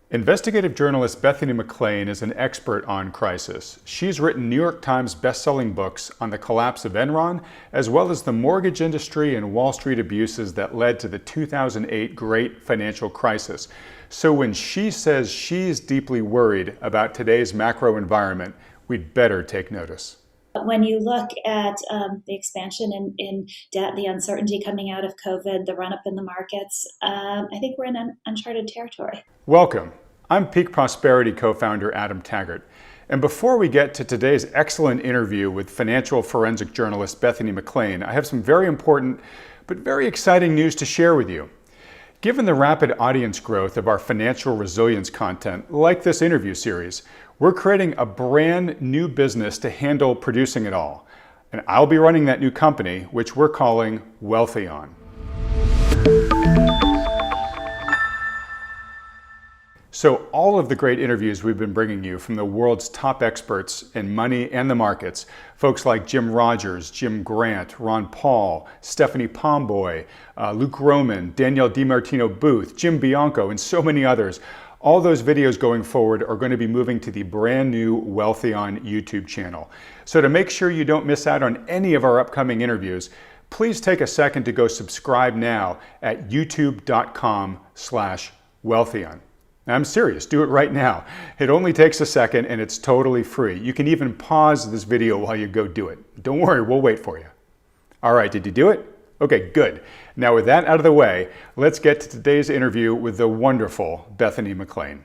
Investigative journalist Bethany McLean is an expert on crisis. She's written New York Times best-selling books on the collapse of Enron, as well as the mortgage industry and Wall Street abuses that led to the 2008 great financial crisis. So when she says she's deeply worried about today's macro environment, we'd better take notice. When you look at the expansion in debt, the uncertainty coming out of COVID, the run-up in the markets, I think we're in uncharted territory. Welcome. I'm Peak Prosperity co-founder Adam Taggart. And before we get to today's excellent interview with financial forensic journalist Bethany McLean, I have some very important but very exciting news to share with you. Given the rapid audience growth of our financial resilience content, like this interview series, we're creating a brand new business to handle producing it all. And I'll be running that new company, which we're calling Wealthion. So all of the great interviews we've been bringing you from the world's top experts in money and the markets, folks like Jim Rogers, Jim Grant, Ron Paul, Stephanie Pomboy, Luke Roman, Danielle DiMartino Booth, Jim Bianco, and so many others. All those videos going forward are going to be moving to the brand new Wealthion YouTube channel. So to make sure you don't miss out on any of our upcoming interviews, please take a second to go subscribe now at youtube.com/Wealthion. I'm serious, do it right now. It only takes a second and it's totally free. You can even pause this video while you go do it. Don't worry, we'll wait for you. All right, did you do it? Okay, good. Now with that out of the way, let's get to today's interview with the wonderful Bethany McLean.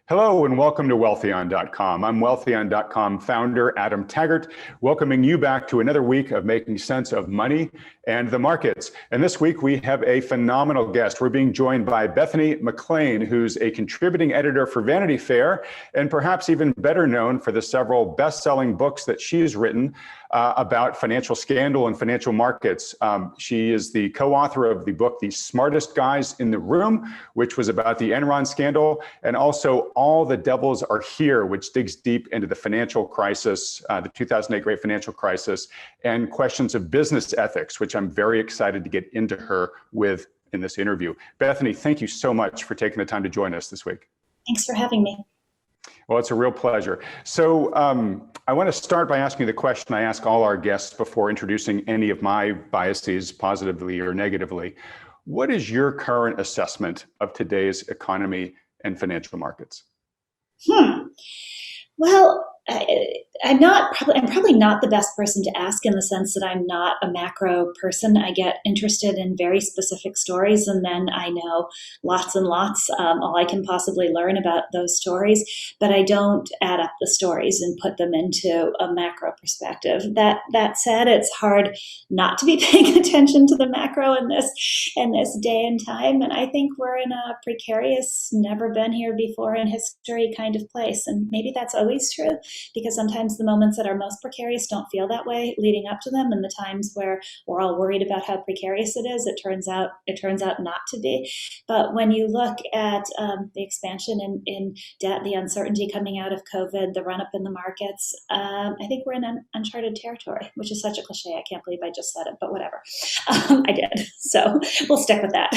Hello and welcome to Wealthion.com. I'm Wealthion.com founder Adam Taggart, welcoming you back to another week of making sense of money and the markets. And this week we have a phenomenal guest. We're being joined by Bethany McLean, who's a contributing editor for Vanity Fair, and perhaps even better known for the several best-selling books that she's written about financial scandal and financial markets. She is the co-author of the book, The Smartest Guys in the Room, which was about the Enron scandal, and also All the Devils Are Here, which digs deep into the financial crisis, the 2008 great financial crisis, and questions of business ethics, which I'm very excited to get into her with in this interview. Bethany, thank you so much for taking the time to join us this week. Thanks for having me. Well, it's a real pleasure. So I want to start by asking the question I ask all our guests before introducing any of my biases, positively or negatively. What is your current assessment of today's economy and financial markets? Well, I'm probably not the best person to ask, in the sense that I'm not a macro person. I get interested in very specific stories, and then I know lots and lots, all I can possibly learn about those stories, but I don't add up the stories and put them into a macro perspective. That said, it's hard not to be paying attention to the macro in this day and time, and I think we're in a precarious, never been here before in history kind of place, and maybe that's always true, because sometimes the moments that are most precarious don't feel that way leading up to them, and the times where we're all worried about how precarious it is, it turns out not to be. But when you look at the expansion in debt, the uncertainty coming out of COVID, the run-up in the markets, I think we're in uncharted territory, which is such a cliche. I can't believe I just said it, but whatever. I did. So we'll stick with that.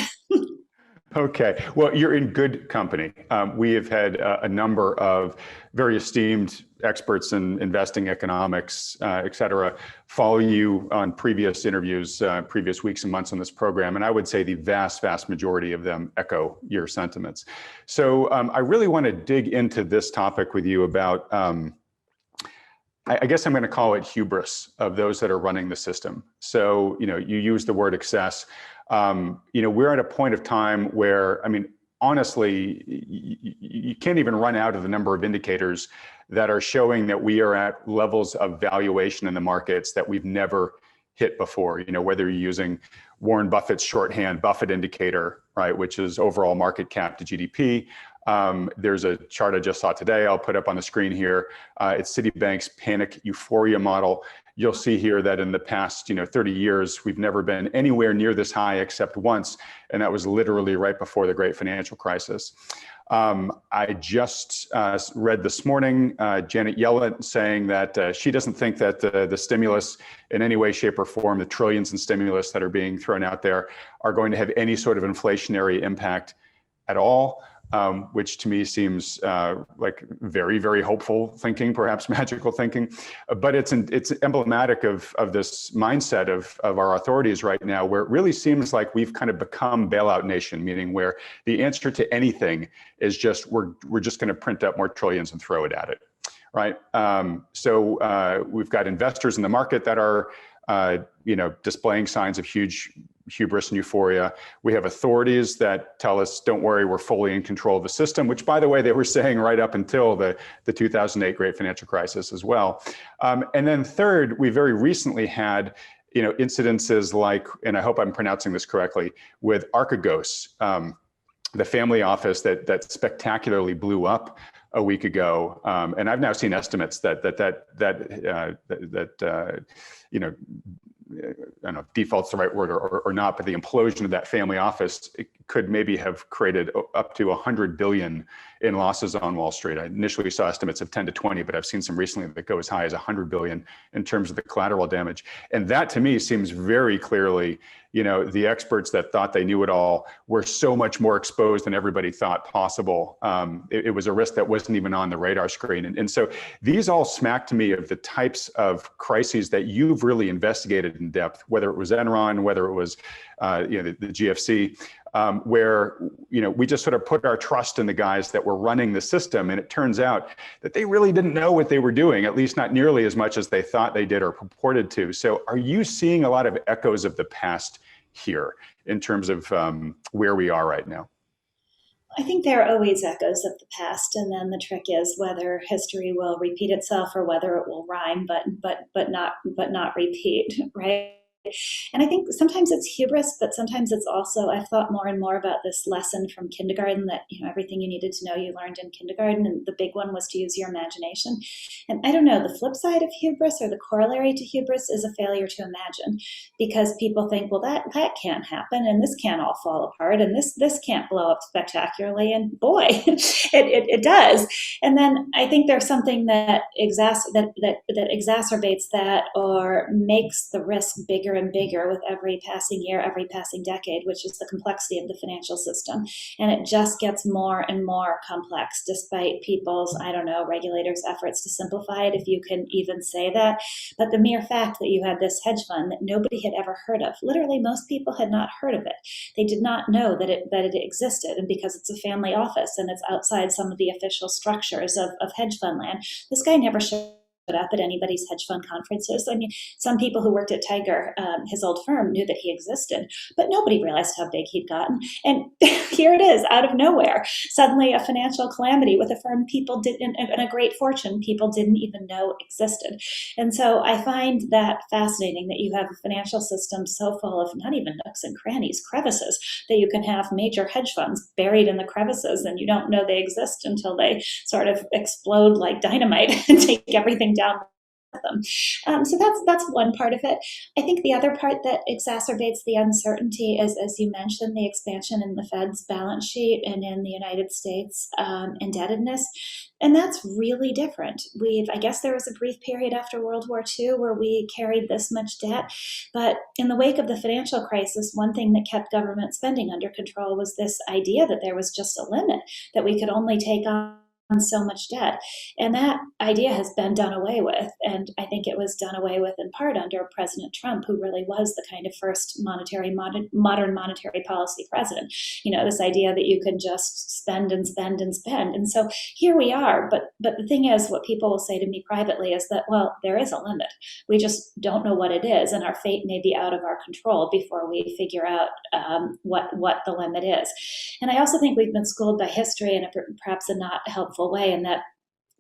Okay, well, you're in good company. We have had a number of very esteemed experts in investing, economics, et cetera, follow you on previous interviews, previous weeks and months on this program. And I would say the vast, vast majority of them echo your sentiments. So I really want to dig into this topic with you about, I guess I'm going to call it hubris of those that are running the system. So, you use the word excess. We're at a point of time where, honestly, you can't even run out of the number of indicators that are showing that we are at levels of valuation in the markets that we've never hit before. Whether you're using Warren Buffett's shorthand Buffett indicator, right, which is overall market cap to GDP. There's a chart I just saw today, I'll put up on the screen here. It's Citibank's panic euphoria model. You'll see here that in the past 30 years, we've never been anywhere near this high except once, and that was literally right before the great financial crisis. I just read this morning Janet Yellen saying that she doesn't think that the stimulus in any way, shape, or form, the trillions in stimulus that are being thrown out there, are going to have any sort of inflationary impact at all. which to me seems like very, very hopeful thinking, perhaps magical thinking. But it's emblematic of this mindset of our authorities right now, where it really seems like we've kind of become bailout nation, meaning where the answer to anything is just we're just going to print up more trillions and throw it at it, right? So we've got investors in the market that are displaying signs of huge hubris and euphoria. We have authorities that tell us, don't worry, we're fully in control of the system, which, by the way, they were saying right up until the 2008 great financial crisis as well. And then third, we very recently had incidences like, and I hope I'm pronouncing this correctly, with Archegos, the family office that spectacularly blew up a week ago, and I've now seen estimates that I don't know if default's the right word or not, but the implosion of that family office could maybe have created up to 100 billion in losses on Wall Street. I initially saw estimates of 10 to 20, but I've seen some recently that go as high as 100 billion in terms of the collateral damage. And that to me seems very clearly, the experts that thought they knew it all were so much more exposed than everybody thought possible. It was a risk that wasn't even on the radar screen. And so these all smack to me of the types of crises that you've really investigated in depth, whether it was Enron, whether it was the GFC, where we just sort of put our trust in the guys that were running the system, and it turns out that they really didn't know what they were doing, at least not nearly as much as they thought they did or purported to. So are you seeing a lot of echoes of the past here in terms of where we are right now? I think there are always echoes of the past, and then the trick is whether history will repeat itself or whether it will rhyme, but not repeat, right? And I think sometimes it's hubris, but sometimes it's also, I've thought more and more about this lesson from kindergarten that, everything you needed to know you learned in kindergarten. And the big one was to use your imagination. And I don't know, the flip side of hubris or the corollary to hubris is a failure to imagine, because people think, well, that can't happen, and this can't all fall apart, and this can't blow up spectacularly. And boy, it does. And then I think there's something that exacerbates that or makes the risk bigger and bigger with every passing year, every passing decade, which is the complexity of the financial system. And it just gets more and more complex despite people's, regulators' efforts to simplify it, if you can even say that. But the mere fact that you had this hedge fund that nobody had ever heard of, literally most people had not heard of it. They did not know that it existed. And because it's a family office and it's outside some of the official structures of hedge fund land, this guy never showed up at anybody's hedge fund conferences. I mean, some people who worked at Tiger, his old firm, knew that he existed, but nobody realized how big he'd gotten. And here it is, out of nowhere, suddenly a financial calamity with a firm people didn't, and a great fortune people didn't even know existed. And so I find that fascinating that you have a financial system so full of not even nooks and crannies, crevices, that you can have major hedge funds buried in the crevices and you don't know they exist until they sort of explode like dynamite and take everything down with them. So that's one part of it. I think the other part that exacerbates the uncertainty is, as you mentioned, the expansion in the Fed's balance sheet and in the United States indebtedness. And that's really different. I guess there was a brief period after World War II where we carried this much debt. But in the wake of the financial crisis, one thing that kept government spending under control was this idea that there was just a limit, that we could only take on so much debt. And that idea has been done away with. And I think it was done away with in part under President Trump, who really was the kind of first modern monetary policy president. This idea that you can just spend and spend and spend. And so here we are. But the thing is, what people will say to me privately is that, well, there is a limit. We just don't know what it is. And our fate may be out of our control before we figure out what the limit is. And I also think we've been schooled by history in perhaps a not helpful way, and that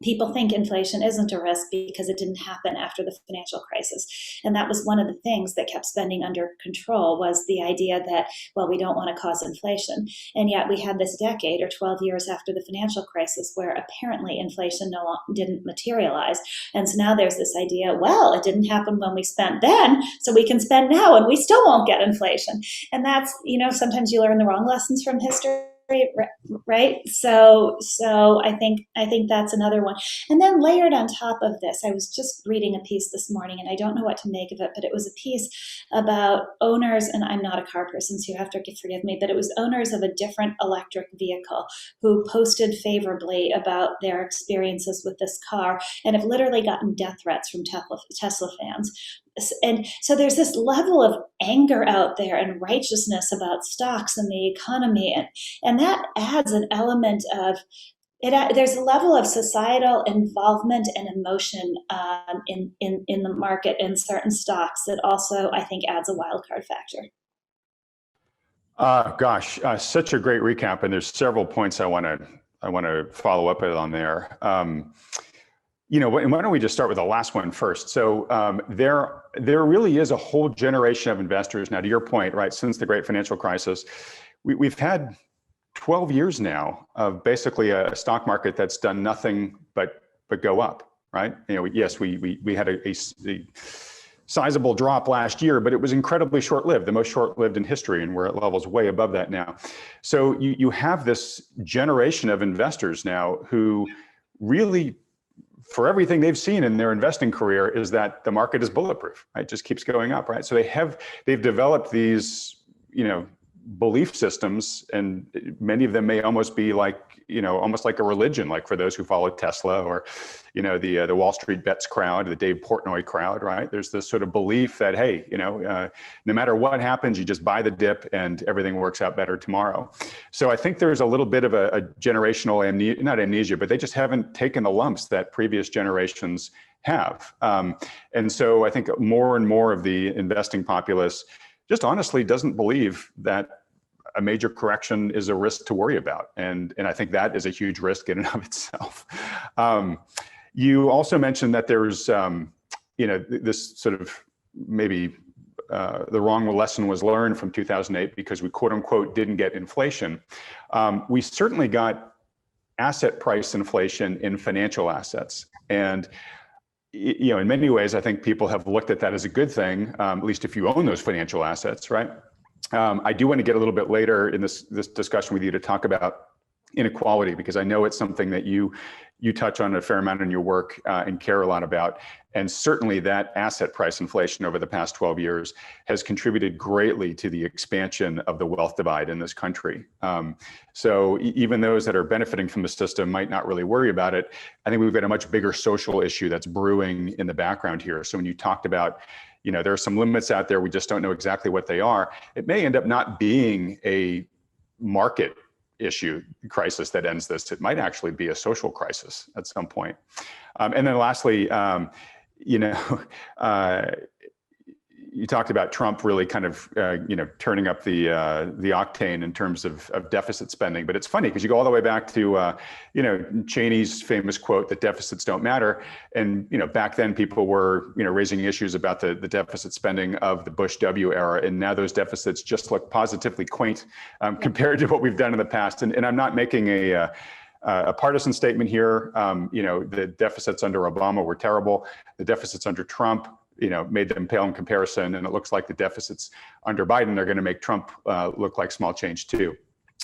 people think inflation isn't a risk because it didn't happen after the financial crisis. And that was one of the things that kept spending under control, was the idea that, well, we don't want to cause inflation. And yet we had this decade or 12 years after the financial crisis where apparently inflation didn't materialize. And so now there's this idea, well, it didn't happen when we spent then, so we can spend now and we still won't get inflation. And that's, sometimes you learn the wrong lessons from history. right? So I think that's another one. And then layered on top of this, I was just reading a piece this morning, and I don't know what to make of it, but it was a piece about owners, and I'm not a car person, so you have to forgive me, but it was owners of a different electric vehicle who posted favorably about their experiences with this car and have literally gotten death threats from Tesla fans. And so there's this level of anger out there and righteousness about stocks and the economy, and that adds an element of it. There's a level of societal involvement and emotion in the market in certain stocks that also, I think, adds a wild card factor. Gosh, such a great recap, and there's several points I want to follow up on there. Why don't we just start with the last one first? So there really is a whole generation of investors now. To your point, right? Since the great financial crisis, we've had 12 years now of basically a stock market that's done nothing but go up, right? Yes, we had a sizable drop last year, but it was incredibly short-lived, the most short-lived in history, and we're at levels way above that now. So you have this generation of investors now who really, for everything they've seen in their investing career, is that the market is bulletproof, right? It just keeps going up, right? So they've developed these, belief systems, and many of them may almost be like, almost like a religion, like for those who follow Tesla or, the Wall Street Bets crowd, the Dave Portnoy crowd, right? There's this sort of belief that, hey, no matter what happens, you just buy the dip and everything works out better tomorrow. So I think there's a little bit of a generational not amnesia, but they just haven't taken the lumps that previous generations have. And so I think more and more of the investing populace just honestly doesn't believe that a major correction is a risk to worry about. And I think that is a huge risk in and of itself. You also mentioned that there's, this sort of maybe the wrong lesson was learned from 2008 because we quote unquote didn't get inflation. We certainly got asset price inflation in financial assets. And in many ways, I think people have looked at that as a good thing, at least if you own those financial assets, right? I do want to get a little bit later in this discussion with you to talk about inequality, because I know it's something that you touch on a fair amount in your work and care a lot about. And certainly that asset price inflation over the past 12 years has contributed greatly to the expansion of the wealth divide in this country. So even those that are benefiting from the system might not really worry about it. I think we've got a much bigger social issue that's brewing in the background here. So when you talked about, there are some limits out there, we just don't know exactly what they are. It may end up not being a market issue crisis that ends this. It might actually be a social crisis at some point. And then lastly, you talked about Trump really kind of, turning up the octane in terms of deficit spending. But it's funny because you go all the way back to, Cheney's famous quote that deficits don't matter. And, back then people were, raising issues about the deficit spending of the Bush W era. And now those deficits just look positively quaint compared to what we've done in the past. And I'm not making a partisan statement here. The deficits under Obama were terrible. The deficits under Trump, made them pale in comparison. And it looks like the deficits under Biden are going to make Trump look like small change too.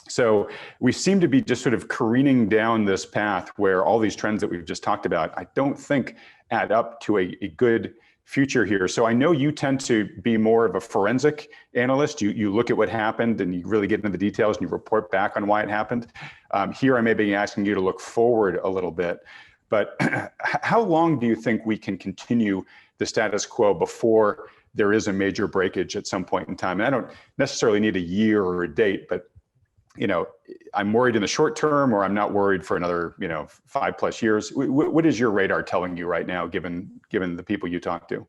So we seem to be just sort of careening down this path where all these trends that we've just talked about, I don't think add up to a good future here. So I know you tend to be more of a forensic analyst. You look at what happened and you really get into the details and you report back on why it happened. Here I may be asking you to look forward a little bit, but how long do you think we can continue the status quo before there is a major breakage at some point in time? And I don't necessarily need a year or a date, but I'm worried in the short term, or I'm not worried for another 5+ years. What is your radar telling you right now, given the people you talk to?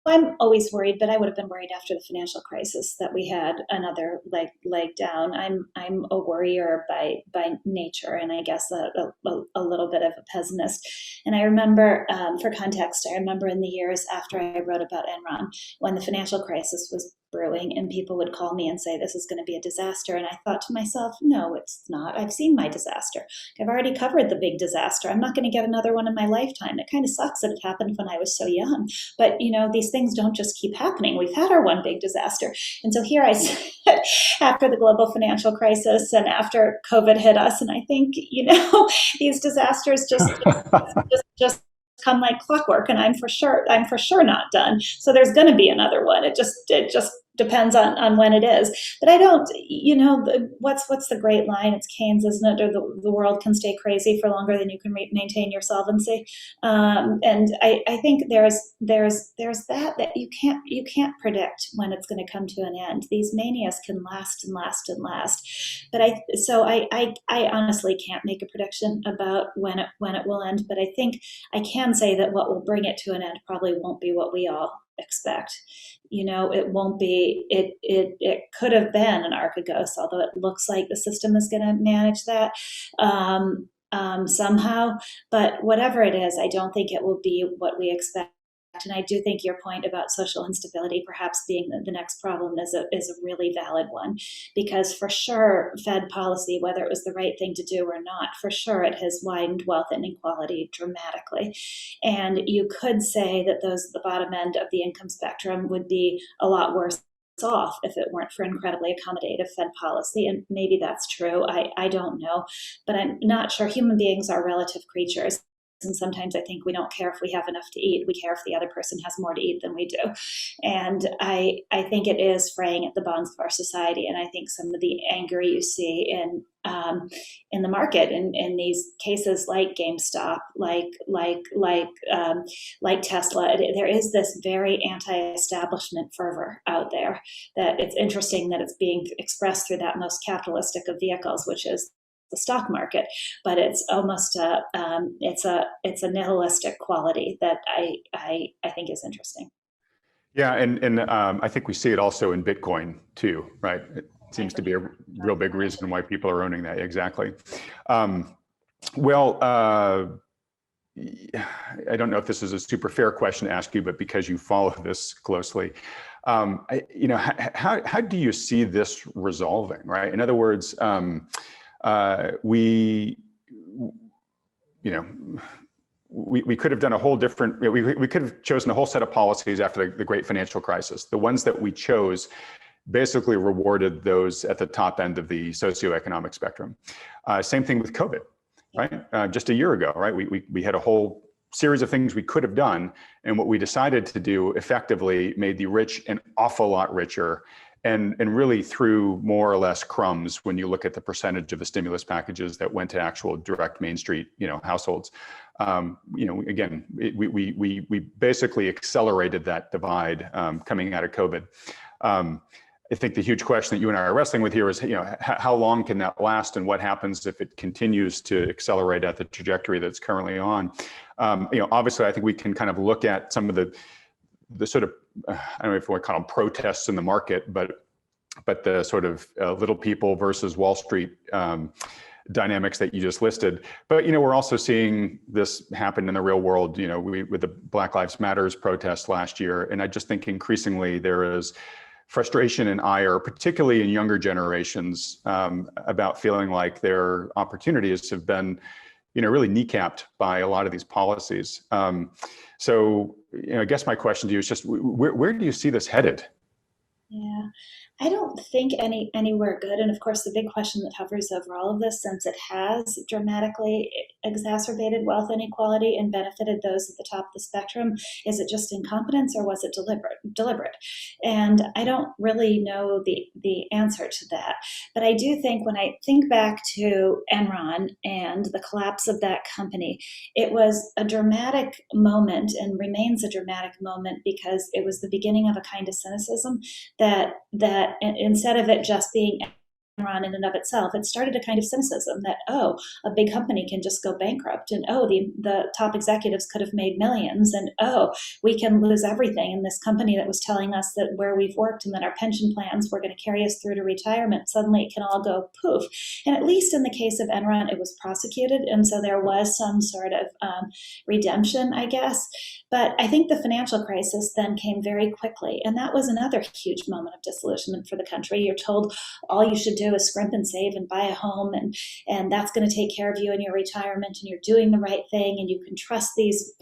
I'm always worried, but I would have been worried after the financial crisis that we had another leg down. I'm a worrier by nature, and I guess a little bit of a pessimist. And I remember, for context, I remember in the years after I wrote about Enron, when the financial crisis was brewing, and people would call me and say, this is going to be a disaster. And I thought to myself, no, it's not. I've seen my disaster. I've already covered the big disaster. I'm not going to get another one in my lifetime. It kind of sucks that it happened when I was so young. But, these things don't just keep happening. We've had our one big disaster. And so here I sit after the global financial crisis and after COVID hit us. And I think, these disasters just come like clockwork, and I'm for sure not done. So there's going to be another one. It just depends on when it is. But I don't, what's the great line? It's Keynes, isn't it? Or the world can stay crazy for longer than you can maintain your solvency. And I think there's that you can't predict when it's going to come to an end. These manias can last and last and last. But I honestly can't make a prediction about when it will end. But I think I can say that what will bring it to an end probably won't be what we all expect. It won't be, it could have been an Archegos, although it looks like the system is going to manage that somehow. But whatever it is, I don't think it will be what we expect. And I do think your point about social instability perhaps being the next problem is a really valid one, because for sure, Fed policy, whether it was the right thing to do or not, for sure it has widened wealth inequality dramatically. And you could say that those at the bottom end of the income spectrum would be a lot worse off if it weren't for incredibly accommodative Fed policy. And maybe that's true. I don't know, but I'm not sure. Human beings are relative creatures. And sometimes I think we don't care if we have enough to eat. We care if the other person has more to eat than we do. And I think it is fraying at the bonds of our society. And I think some of the anger you see in the market in these cases like GameStop, like Tesla, there is this very anti-establishment fervor out there that it's interesting that it's being expressed through that most capitalistic of vehicles, which is the stock market, but it's almost it's a nihilistic quality that I think is interesting. Yeah, and I think we see it also in Bitcoin too, right? It seems to be a real big reason why people are owning that. Exactly. Well, I don't know if this is a super fair question to ask you, but because you follow this closely, how do you see this resolving, right? In other words, we could have done a whole different, we could have chosen a whole set of policies after the great financial crisis. The ones that we chose basically rewarded those at the top end of the socioeconomic spectrum. Same thing with COVID, right? Just a year ago, right? We had a whole series of things we could have done. And what we decided to do effectively made the rich an awful lot richer, and really threw more or less crumbs when you look at the percentage of the stimulus packages that went to actual direct Main Street, households. Again, we basically accelerated that divide coming out of COVID. I think the huge question that you and I are wrestling with here is, how long can that last, and what happens if it continues to accelerate at the trajectory that's currently on? Obviously, I think we can kind of look at some of the sort of, I don't know if we want to call them protests in the market, but the sort of little people versus Wall Street dynamics that you just listed. But, we're also seeing this happen in the real world, with the Black Lives Matters protests last year. And I just think increasingly there is frustration and ire, particularly in younger generations, about feeling like their opportunities have been, really kneecapped by a lot of these policies. So, I guess my question to you is just, where do you see this headed? Yeah, I don't think anywhere good. And of course, the big question that hovers over all of this, since it has dramatically exacerbated wealth inequality and benefited those at the top of the spectrum, is it just incompetence, or was it deliberate? And I don't really know the answer to that. But I do think, when I think back to Enron and the collapse of that company, it was a dramatic moment and remains a dramatic moment, because it was the beginning of a kind of cynicism that instead of it just being Enron in and of itself, it started a kind of cynicism that, oh, a big company can just go bankrupt, and oh, the top executives could have made millions, and oh, we can lose everything. And this company that was telling us that where we've worked and that our pension plans were going to carry us through to retirement, suddenly it can all go poof. And at least in the case of Enron, it was prosecuted, and so there was some sort of redemption, I guess. But I think the financial crisis then came very quickly, and that was another huge moment of disillusionment for the country. You're told all you should do is scrimp and save and buy a home, and that's going to take care of you in your retirement, and you're doing the right thing, and you can trust these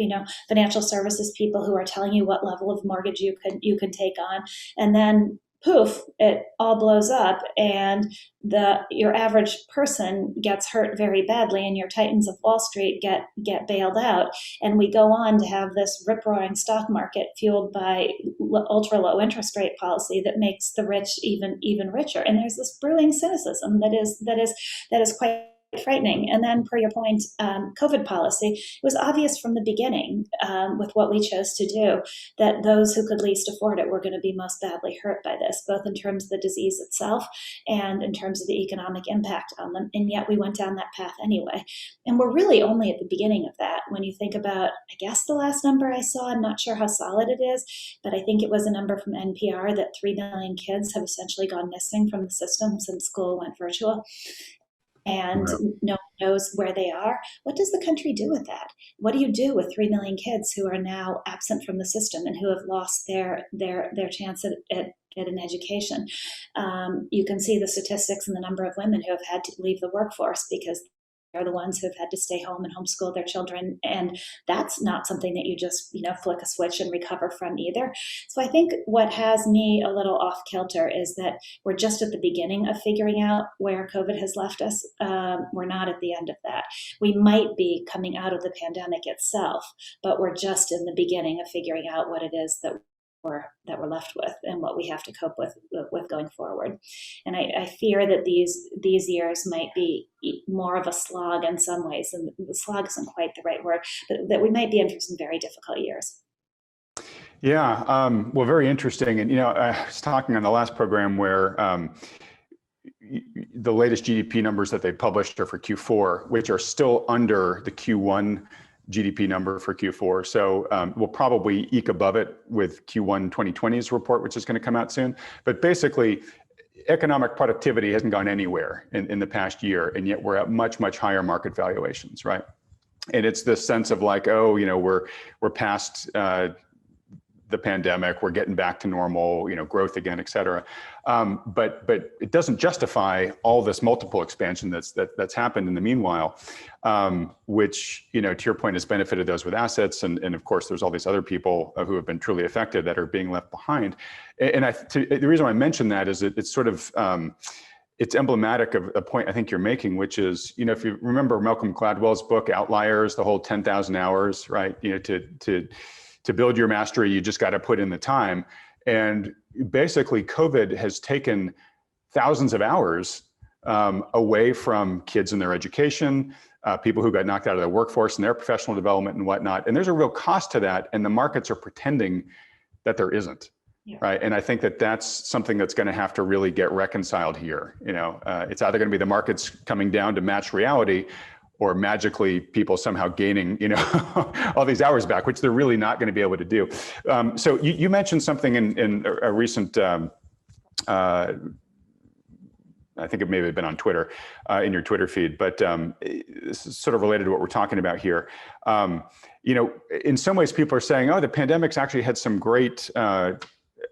financial services people who are telling you what level of mortgage you can take on. And then poof, it all blows up, and your average person gets hurt very badly, and your titans of Wall Street get bailed out, and we go on to have this rip-roaring stock market fueled by ultra low interest rate policy that makes the rich even richer. And there's this brewing cynicism that is quite frightening. And then, per your point, COVID policy, it was obvious from the beginning with what we chose to do that those who could least afford it were going to be most badly hurt by this, both in terms of the disease itself and in terms of the economic impact on them. And yet we went down that path anyway. And we're really only at the beginning of that. When you think about, I guess the last number I saw, I'm not sure how solid it is, but I think it was a number from NPR that 3 million kids have essentially gone missing from the system since school went virtual. And no one knows where they are. What does the country do with that? What do you do with 3 million kids who are now absent from the system and who have lost their chance at an education? You can see the statistics and the number of women who have had to leave the workforce because they're the ones who have had to stay home and homeschool their children. And that's not something that you just, flick a switch and recover from either. So I think what has me a little off kilter is that we're just at the beginning of figuring out where COVID has left us. We're not at the end of that. We might be coming out of the pandemic itself, but we're just in the beginning of figuring out what it is that we're left with and what we have to cope with going forward. And I fear that these years might be more of a slog in some ways, and the slog isn't quite the right word, but that we might be in for some very difficult years. Yeah, well, very interesting. And, I was talking on the last program where the latest GDP numbers that they published are for Q4, which are still under the Q1 GDP number for Q4. So we'll probably eke above it with Q1 2020's report, which is going to come out soon. But basically, economic productivity hasn't gone anywhere in the past year, and yet we're at much, much higher market valuations, right? And it's this sense of like, oh, we're past the pandemic, we're getting back to normal, growth again, et cetera. But it doesn't justify all this multiple expansion that's happened in the meanwhile, which, to your point, has benefited those with assets. And of course, there's all these other people who have been truly affected that are being left behind. And the reason I mention that is it's sort of, it's emblematic of a point I think you're making, which is, if you remember Malcolm Gladwell's book, Outliers, the whole 10,000 hours, right? To build your mastery, you just got to put in the time. And basically, COVID has taken thousands of hours away from kids in their education, people who got knocked out of the workforce and their professional development and whatnot. And there's a real cost to that. And the markets are pretending that there isn't. Yeah. Right. And I think that's something that's going to have to really get reconciled here. It's either going to be the markets coming down to match reality, or magically people somehow gaining, all these hours back, which they're really not going to be able to do. So you mentioned something in a recent, I think it may have been on Twitter, in your Twitter feed, but this is sort of related to what we're talking about here. In some ways people are saying, oh, the pandemic's actually had some great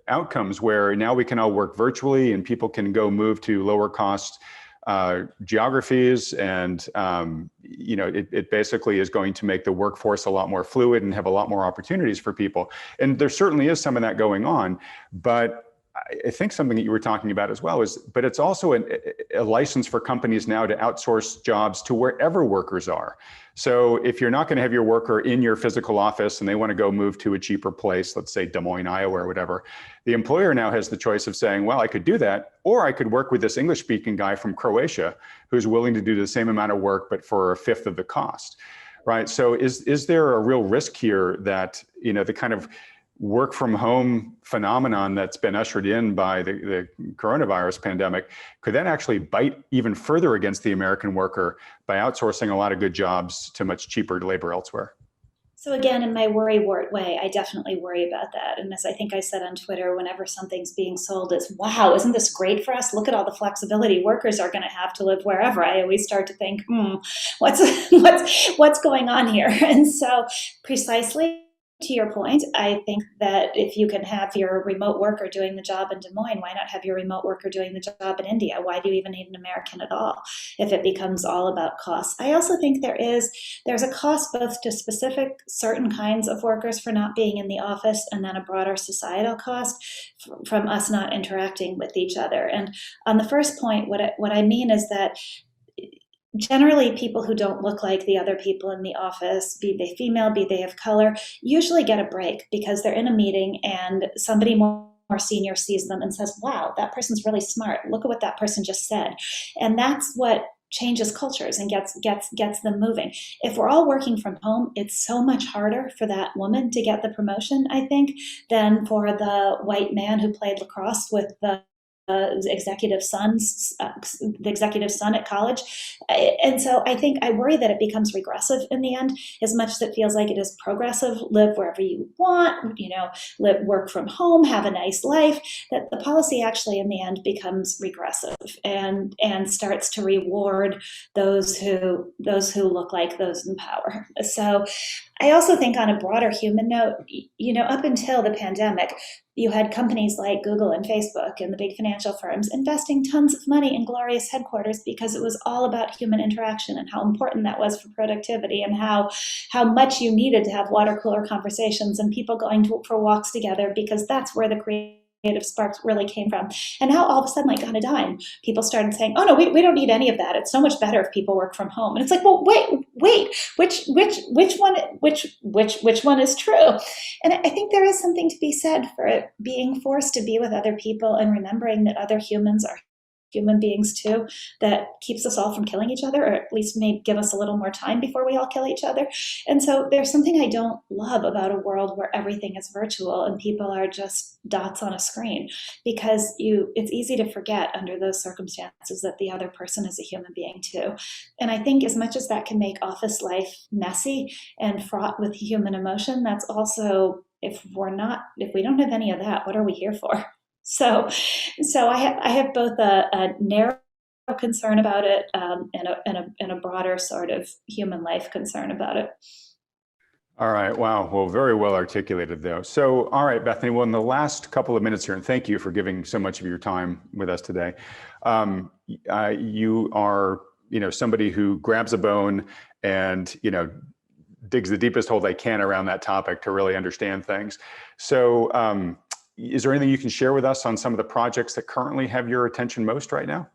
outcomes where now we can all work virtually and people can go move to lower cost geographies, and it basically is going to make the workforce a lot more fluid and have a lot more opportunities for people. And there certainly is some of that going on, but I think something that you were talking about as well but it's also a license for companies now to outsource jobs to wherever workers are. So if you're not going to have your worker in your physical office and they want to go move to a cheaper place, let's say Des Moines, Iowa, or whatever, the employer now has the choice of saying, well, I could do that, or I could work with this English-speaking guy from Croatia who's willing to do the same amount of work, but for a fifth of the cost, right? So is there a real risk here that, the kind of work from home phenomenon that's been ushered in by the coronavirus pandemic, could that actually bite even further against the American worker by outsourcing a lot of good jobs to much cheaper labor elsewhere? So again, in my worrywart way, I definitely worry about that. And as I think I said on Twitter, whenever something's being sold as, wow, isn't this great for us? Look at all the flexibility workers are going to have to live wherever. I always start to think, what's what's going on here? And so precisely to your point, I think that if you can have your remote worker doing the job in Des Moines, why not have your remote worker doing the job in India? Why do you even need an American at all if it becomes all about costs? I also think there's a cost both to specific certain kinds of workers for not being in the office, and then a broader societal cost from us not interacting with each other. And on the first point, what I mean is that generally people who don't look like the other people in the office, be they female, be they of color, usually get a break because they're in a meeting and somebody more senior sees them and says, wow, that person's really smart. Look at what that person just said. And that's what changes cultures and gets them moving. If we're all working from home, it's so much harder for that woman to get the promotion, I think, than for the white man who played lacrosse with the executive son at college. And so I think I worry that it becomes regressive in the end, as much as it feels like it is progressive, live wherever you want, live, work from home, have a nice life, that the policy actually in the end becomes regressive and starts to reward those who look like those in power. So I also think on a broader human note, up until the pandemic, you had companies like Google and Facebook and the big financial firms investing tons of money in glorious headquarters because it was all about human interaction and how important that was for productivity and how much you needed to have water cooler conversations and people going for walks together, because that's where the creative sparks really came from. And now all of a sudden, like on a dime, people started saying, oh no, we don't need any of that. It's so much better if people work from home. And it's like, well, wait, which one is true? And I think there is something to be said for being forced to be with other people and remembering that other humans are human beings too, that keeps us all from killing each other, or at least may give us a little more time before we all kill each other. And so there's something I don't love about a world where everything is virtual and people are just dots on a screen, because it's easy to forget under those circumstances that the other person is a human being too. And I think as much as that can make office life messy and fraught with human emotion, that's also, if we don't have any of that, what are we here for? So I have both a narrow concern about it and a broader sort of human life concern about it. All right. Wow. Well, very well articulated, though. So, all right, Bethany. Well, in the last couple of minutes here, and thank you for giving so much of your time with us today. You are, somebody who grabs a bone and, digs the deepest hole they can around that topic to really understand things. So, is there anything you can share with us on some of the projects that currently have your attention most right now?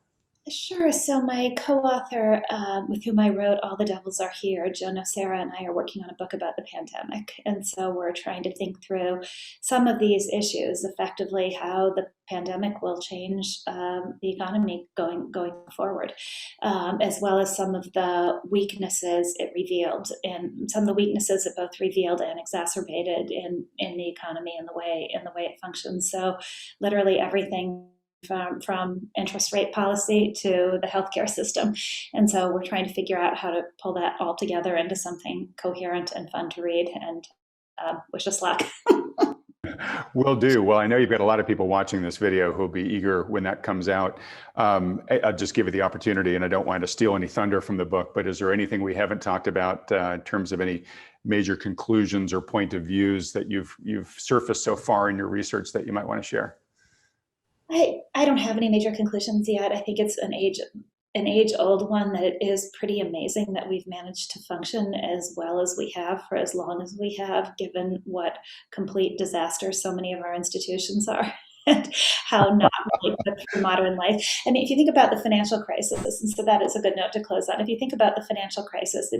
Sure. So my co-author, with whom I wrote All the Devils Are Here, Joe Nocera, and I are working on a book about the pandemic. And so we're trying to think through some of these issues, effectively how the pandemic will change the economy going forward, as well as some of the weaknesses it revealed, and some of the weaknesses it both revealed and exacerbated in the economy and the way it functions. So literally everything from interest rate policy to the healthcare system. And so we're trying to figure out how to pull that all together into something coherent and fun to read, and wish us luck. Will do. Well, I know you've got a lot of people watching this video who'll be eager when that comes out. I'll just give you the opportunity, and I don't want to steal any thunder from the book, but is there anything we haven't talked about in terms of any major conclusions or point of views that you've surfaced so far in your research that you might want to share? I don't have any major conclusions yet. I think it's an age-old one, that it is pretty amazing that we've managed to function as well as we have for as long as we have, given what complete disasters so many of our institutions are and how not really good for modern life. I mean, if you think about the financial crisis, and so that is a good note to close on. If you think about the financial crisis,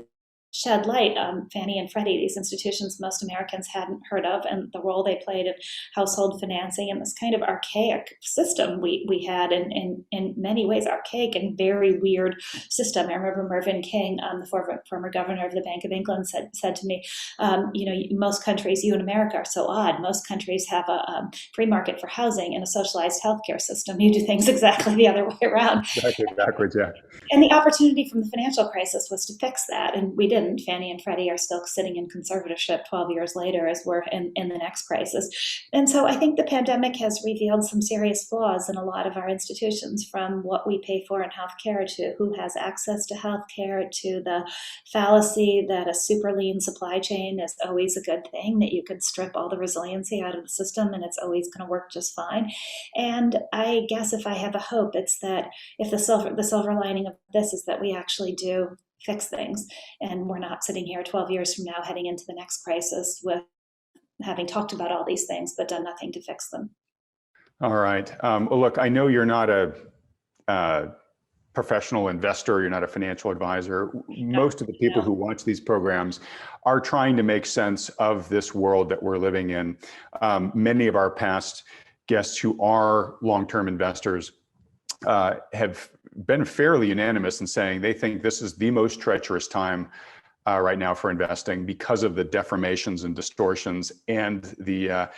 shed light on Fannie and Freddie, these institutions most Americans hadn't heard of, and the role they played in household financing and this kind of archaic system we had, in many ways archaic and very weird system. I remember Mervyn King, the former governor of the Bank of England, said to me, most countries, you in America are so odd. Most countries have a free market for housing and a socialized healthcare system. You do things exactly the other way around. Exactly backwards, yeah. And the opportunity from the financial crisis was to fix that, and we didn't. Fannie and Freddie are still sitting in conservatorship 12 years later as we're in the next crisis. And so I think the pandemic has revealed some serious flaws in a lot of our institutions, from what we pay for in healthcare to who has access to healthcare, to the fallacy that a super lean supply chain is always a good thing, that you can strip all the resiliency out of the system and it's always going to work just fine. And I guess if I have a hope, it's that if the silver lining of this is that we actually do fix things, and we're not sitting here 12 years from now heading into the next crisis with having talked about all these things but done nothing to fix them. All right. Well, look, I know you're not a professional investor, you're not a financial advisor. Most of the people who watch these programs are trying to make sense of this world that we're living in. Many of our past guests who are long-term investors have been fairly unanimous in saying they think this is the most treacherous time right now for investing, because of the deformations and distortions and the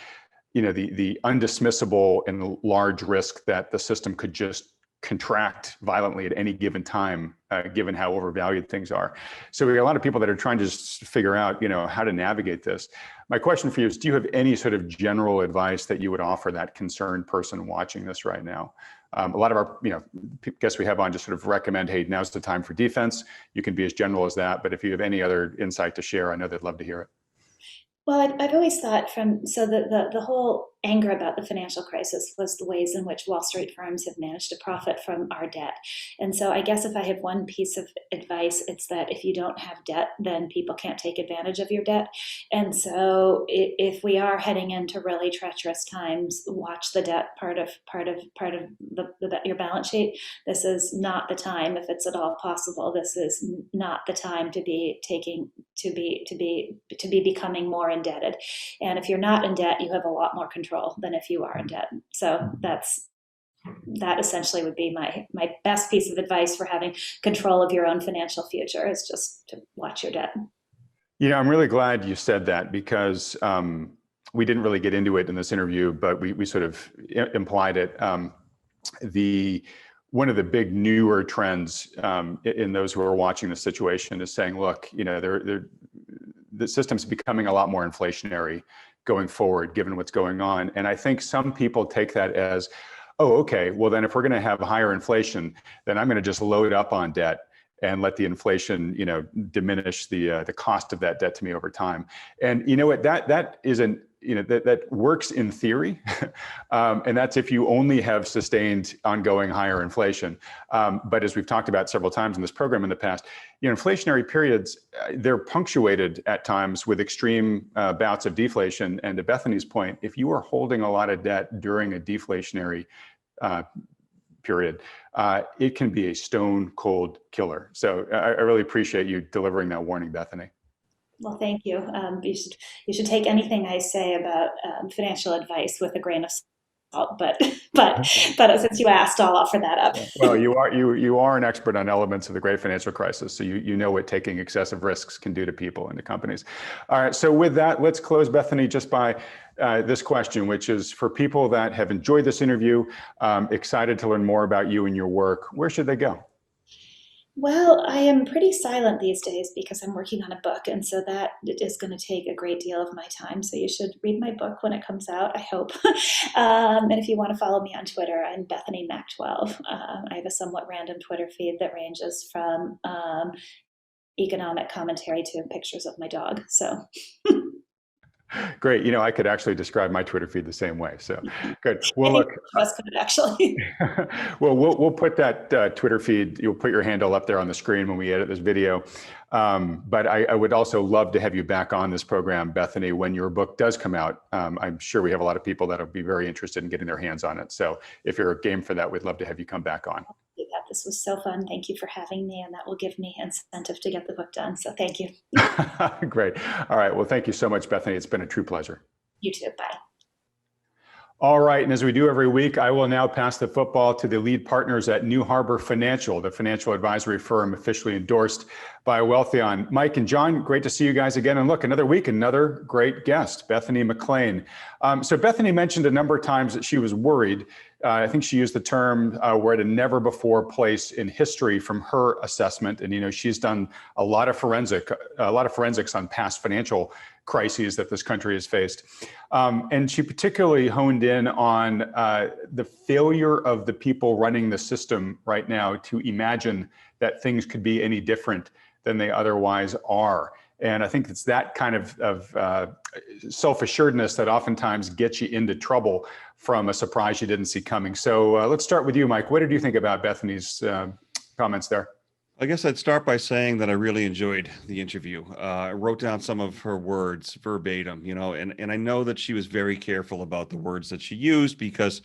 undismissible and large risk that the system could just contract violently at any given time, given how overvalued things are. So we got a lot of people that are trying to just figure out, how to navigate this. My question for you is, do you have any sort of general advice that you would offer that concerned person watching this right now? A lot of our, guests we have on just sort of recommend, hey, now's the time for defense. You can be as general as that, but if you have any other insight to share, I know they'd love to hear it. Well, I've always thought the whole anger about the financial crisis was the ways in which Wall Street firms have managed to profit from our debt. And so I guess if I have one piece of advice, it's that if you don't have debt, then people can't take advantage of your debt. And so if we are heading into really treacherous times, watch the debt part of your balance sheet. This is not the time, if it's at all possible, this is not the time to be becoming more indebted. And if you're not in debt, you have a lot more control than if you are in debt. So that essentially would be my best piece of advice for having control of your own financial future, is just to watch your debt. I'm really glad you said that, because we didn't really get into it in this interview, but we sort of implied it. One of the big newer trends in those who are watching the situation is saying, look, the system's becoming a lot more inflationary going forward, given what's going on. And I think some people take that as, oh, okay, well then if we're going to have higher inflation, then I'm going to just load up on debt and let the inflation, diminish the cost of that debt to me over time. And you know what, that isn't, that works in theory. And that's if you only have sustained ongoing higher inflation. But as we've talked about several times in this program in the past, inflationary periods, they're punctuated at times with extreme bouts of deflation. And to Bethany's point, if you are holding a lot of debt during a deflationary period, it can be a stone cold killer. So I really appreciate you delivering that warning, Bethany. Well, thank you. You should take anything I say about financial advice with a grain of salt. But since you asked, I'll offer that up. Well, you are an expert on elements of the great financial crisis, so you know what taking excessive risks can do to people and to companies. All right. So with that, let's close, Bethany, just by this question, which is for people that have enjoyed this interview, excited to learn more about you and your work. Where should they go? Well, I am pretty silent these days because I'm working on a book, and so that is going to take a great deal of my time. So you should read my book when it comes out, I hope. And if you want to follow me on Twitter, I'm Bethany Mac12. I have a somewhat random Twitter feed that ranges from economic commentary to pictures of my dog. So. Great. I could actually describe my Twitter feed the same way. So good. Well, look, actually. Well, we'll put that Twitter feed, you'll put your handle up there on the screen when we edit this video. But I would also love to have you back on this program, Bethany, when your book does come out. I'm sure we have a lot of people that'll be very interested in getting their hands on it. So if you're game for that, we'd love to have you come back on. This This was so fun. Thank you for having me, and that will give me incentive to get the book done. So thank you. Great. All right. Well, thank you so much, Bethany. It's been a true pleasure. You too. Bye. All right, and as we do every week, I will now pass the football to the lead partners at New Harbor Financial, the financial advisory firm officially endorsed by Wealthion. Mike and John, great to see you guys again. And look, another week, another great guest, Bethany McLean. So Bethany mentioned a number of times that she was worried. I think she used the term we're at a never before place in history from her assessment. And, she's done a lot of forensics on past financial crises that this country has faced. And she particularly honed in on the failure of the people running the system right now to imagine that things could be any different than they otherwise are. And I think it's that kind of self-assuredness that oftentimes gets you into trouble from a surprise you didn't see coming. So let's start with you, Mike. What did you think about Bethany's comments there? I guess I'd start by saying that I really enjoyed the interview. I wrote down some of her words verbatim, and I know that she was very careful about the words that she used because,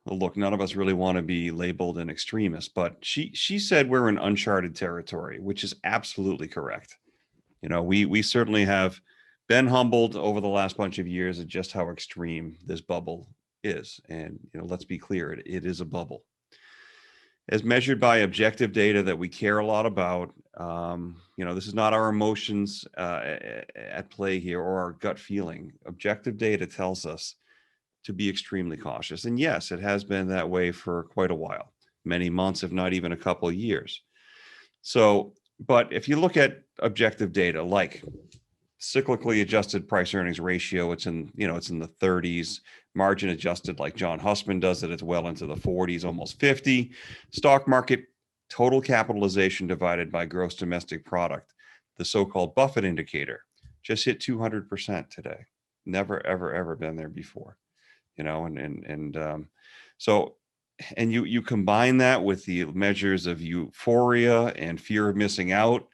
well, look, none of us really want to be labeled an extremist, but she said we're in uncharted territory, which is absolutely correct. We certainly have been humbled over the last bunch of years at just how extreme this bubble is. And, let's be clear, it is a bubble. As measured by objective data that we care a lot about, this is not our emotions at play here or our gut feeling. Objective data tells us to be extremely cautious. And yes, it has been that way for quite a while, many months, if not even a couple of years. So, but if you look at objective data like cyclically adjusted price earnings ratio, it's in the 30s. Margin adjusted, like John Hussman does it, it's well into the 40s, almost 50. Stock market total capitalization divided by gross domestic product, the so-called Buffett indicator, just hit 200% today. Never, ever, ever been there before. So you combine that with the measures of euphoria and fear of missing out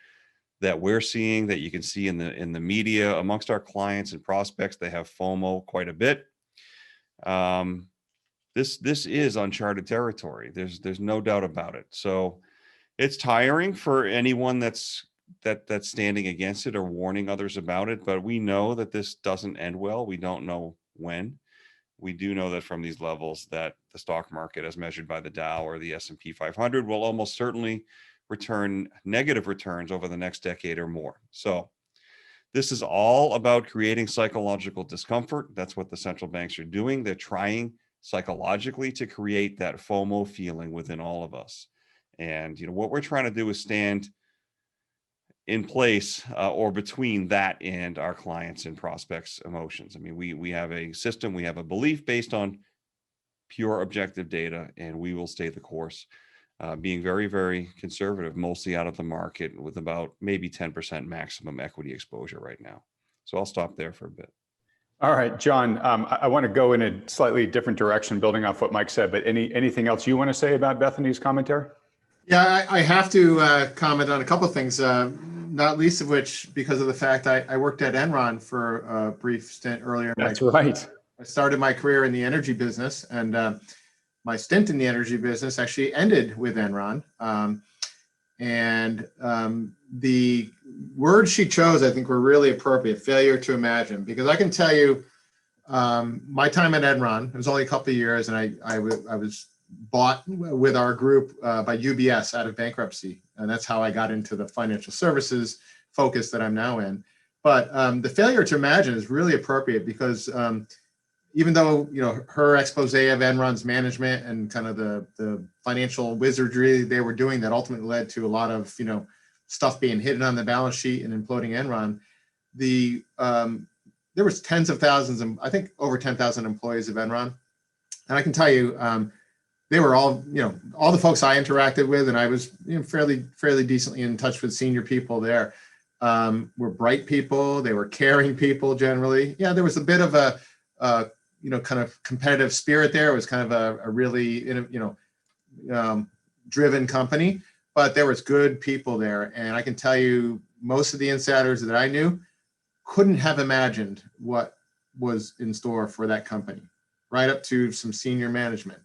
that we're seeing, that you can see in the media amongst our clients and prospects. They have FOMO quite a bit. This is uncharted territory. There's no doubt about it. So it's tiring for anyone that's standing against it or warning others about it. But we know that this doesn't end well. We don't know when. We do know that from these levels that the stock market, as measured by the Dow or the S&P 500, will almost certainly return negative returns over the next decade or more. So this is all about creating psychological discomfort. That's what the central banks are doing. They're trying psychologically to create that FOMO feeling within all of us. And what we're trying to do is stand in place or between that and our clients and prospects' emotions. I mean, we have a system, we have a belief based on pure objective data, and we will stay the course, being very, very conservative, mostly out of the market with about maybe 10% maximum equity exposure right now. So I'll stop there for a bit. All right, John, I want to go in a slightly different direction, building off what Mike said, but anything else you want to say about Bethany's commentary? Yeah, I have to comment on a couple of things, not least of which because of the fact I worked at Enron for a brief stint earlier. That's right. I started my career in the energy business, and my stint in the energy business actually ended with Enron. The words she chose, I think, were really appropriate: failure to imagine. Because I can tell you, my time at Enron, it was only a couple of years, and I was bought with our group by UBS out of bankruptcy, and that's how I got into the financial services focus that I'm now in. But the failure to imagine is really appropriate because even though her expose of Enron's management and kind of the financial wizardry they were doing that ultimately led to a lot of stuff being hidden on the balance sheet and imploding Enron, there was tens of thousands, and I think over 10,000 employees of Enron, and I can tell you they were all all the folks I interacted with, and I was fairly decently in touch with senior people there. Were bright people. They were caring people generally. Yeah, there was a bit of a kind of competitive spirit there. It was kind of a really, driven company, but there was good people there. And I can tell you, most of the insiders that I knew couldn't have imagined what was in store for that company, right up to some senior management.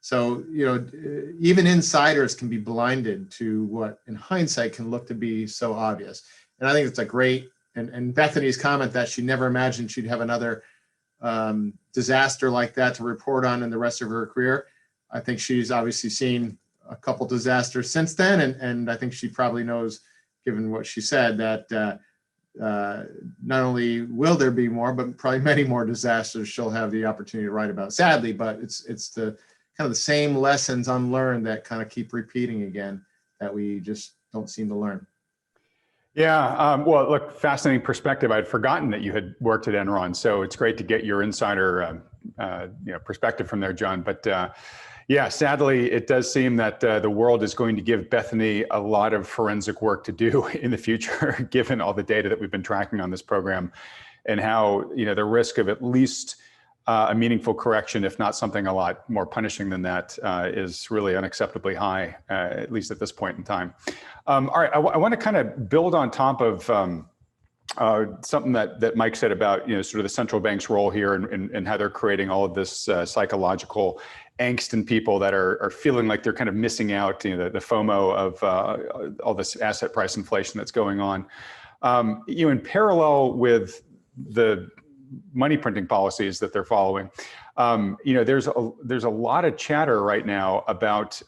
So, even insiders can be blinded to what in hindsight can look to be so obvious. And I think it's a great, and Bethany's comment that she never imagined she'd have another disaster like that to report on in the rest of her career. I think she's obviously seen a couple disasters since then. And I think she probably knows, given what she said, that not only will there be more, but probably many more disasters she'll have the opportunity to write about, sadly, but it's the kind of the same lessons unlearned that kind of keep repeating again that we just don't seem to learn. Yeah, well, look, fascinating perspective. I'd forgotten that you had worked at Enron, so it's great to get your insider perspective from there, John. But yeah, sadly, it does seem that the world is going to give Bethany a lot of forensic work to do in the future, given all the data that we've been tracking on this program, and how the risk of at least a meaningful correction, if not something a lot more punishing than that, is really unacceptably high, at least at this point in time. All right, I want to kind of build on top of something that Mike said about sort of the central bank's role here and how they're creating all of this psychological angst in people that are feeling like they're kind of missing out, the FOMO of all this asset price inflation that's going on. In parallel with the money printing policies that they're following, there's a lot of chatter right now about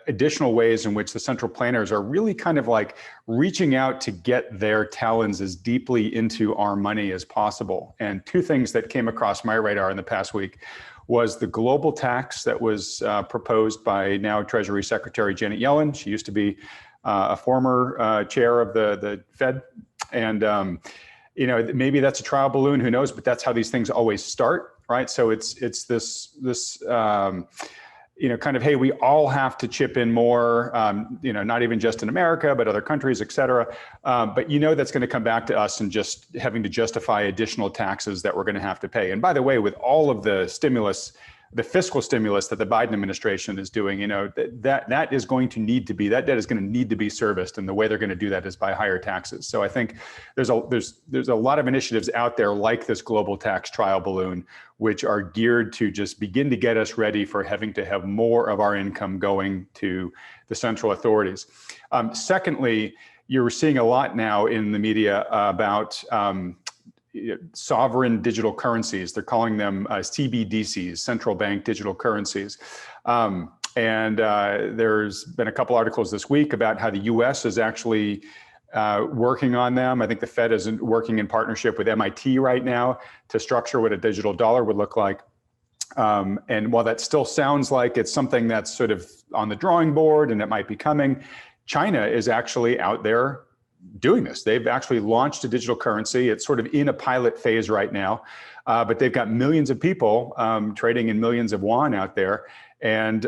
additional ways in which the central planners are really kind of like reaching out to get their talons as deeply into our money as possible. And two things that came across my radar in the past week was the global tax that was proposed by now Treasury Secretary Janet Yellen. She used to be a former chair of the Fed, and maybe that's a trial balloon, who knows, but that's how these things always start, right? So it's this kind of, hey, we all have to chip in more, not even just in America, but other countries, et cetera. But that's going to come back to us and just having to justify additional taxes that we're going to have to pay. And by the way, with all of the stimulus, the fiscal stimulus that the Biden administration is doing, that is going to need to be, that debt is going to need to be serviced. And the way they're going to do that is by higher taxes. So I think there's a lot of initiatives out there like this global tax trial balloon, which are geared to just begin to get us ready for having to have more of our income going to the central authorities. Secondly, you're seeing a lot now in the media about sovereign digital currencies. They're calling them CBDCs, central bank digital currencies. And there's been a couple articles this week about how the US is actually working on them. I think the Fed is working in partnership with MIT right now to structure what a digital dollar would look like. And while that still sounds like it's something that's sort of on the drawing board and it might be coming, China is actually out there doing this. They've actually launched a digital currency. It's sort of in a pilot phase right now, but they've got millions of people trading in millions of yuan out there, and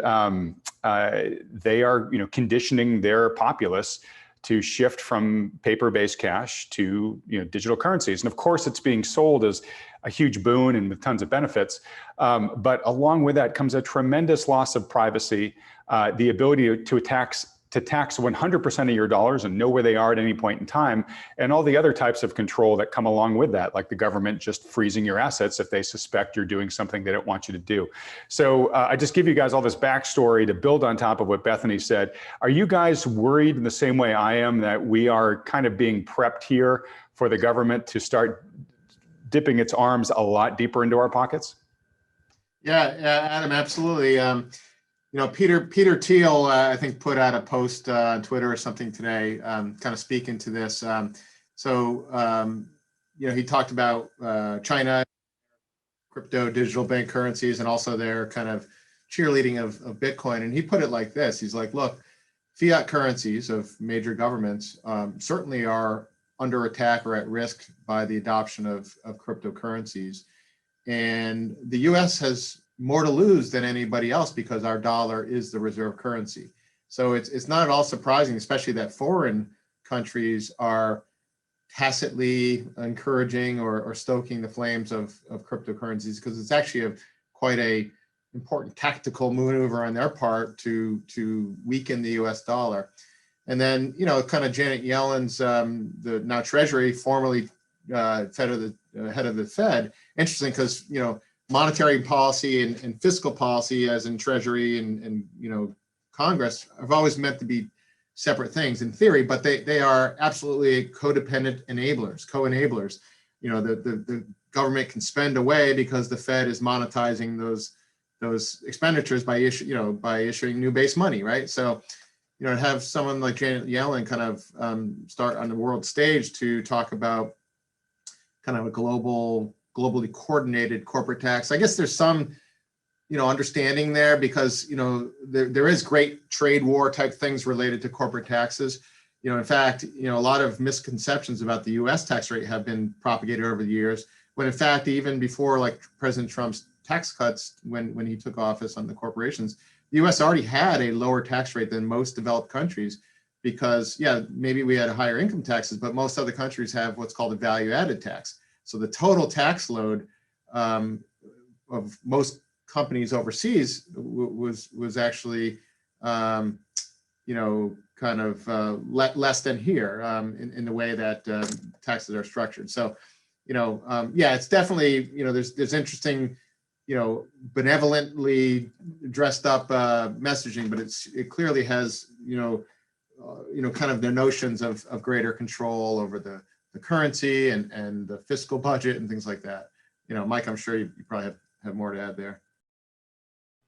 they are, conditioning their populace to shift from paper-based cash to digital currencies. And of course, it's being sold as a huge boon and with tons of benefits. But along with that comes a tremendous loss of privacy, the ability to tax 100% of your dollars and know where they are at any point in time, and all the other types of control that come along with that, like the government just freezing your assets if they suspect you're doing something they don't want you to do. So I just give you guys all this backstory to build on top of what Bethany said. Are you guys worried in the same way I am that we are kind of being prepped here for the government to start dipping its arms a lot deeper into our pockets? Yeah, Adam, absolutely. Peter Thiel, I think, put out a post on Twitter or something today, kind of speaking to this. He talked about China, crypto, digital bank currencies, and also their kind of cheerleading of Bitcoin. And he put it like this. He's like, look, fiat currencies of major governments certainly are under attack or at risk by the adoption of cryptocurrencies. And the US has more to lose than anybody else because our dollar is the reserve currency. So it's not at all surprising, especially that foreign countries are tacitly encouraging or stoking the flames of cryptocurrencies, because it's actually quite a important tactical maneuver on their part to weaken the US dollar. And then, kind of Janet Yellen's, the now Treasury, formerly head of the Fed. Interesting, because, monetary policy and fiscal policy, as in Treasury and Congress, have always meant to be separate things in theory, but they are absolutely co-dependent co-enablers. The government can spend away because the Fed is monetizing those expenditures by issuing new base money, right? So, to have someone like Janet Yellen kind of start on the world stage to talk about kind of a globally coordinated corporate tax, I guess there's some understanding there, because there is great trade war type things related to corporate taxes. In fact, a lot of misconceptions about the U.S. tax rate have been propagated over the years, when in fact, even before like President Trump's tax cuts, when he took office on the corporations, the U.S. already had a lower tax rate than most developed countries, because maybe we had higher income taxes, but most other countries have what's called a value added tax. So the total tax load of most companies overseas was actually less than here in the way that taxes are structured. So it's definitely there's interesting benevolently dressed up messaging, but it clearly has kind of the notions of greater control over the currency and the fiscal budget and things like that. Mike, I'm sure you probably have more to add there.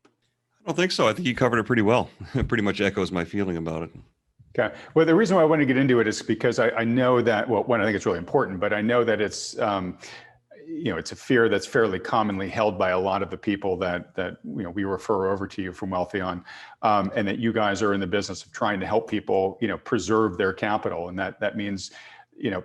I don't think so. I think you covered it pretty well. It pretty much echoes my feeling about it. Okay. Well, the reason why I want to get into it is because I know that, well, one, I think it's really important, but I know that it's, it's a fear that's fairly commonly held by a lot of the people that we refer over to you from Wealthion, and that you guys are in the business of trying to help people, preserve their capital. And that means,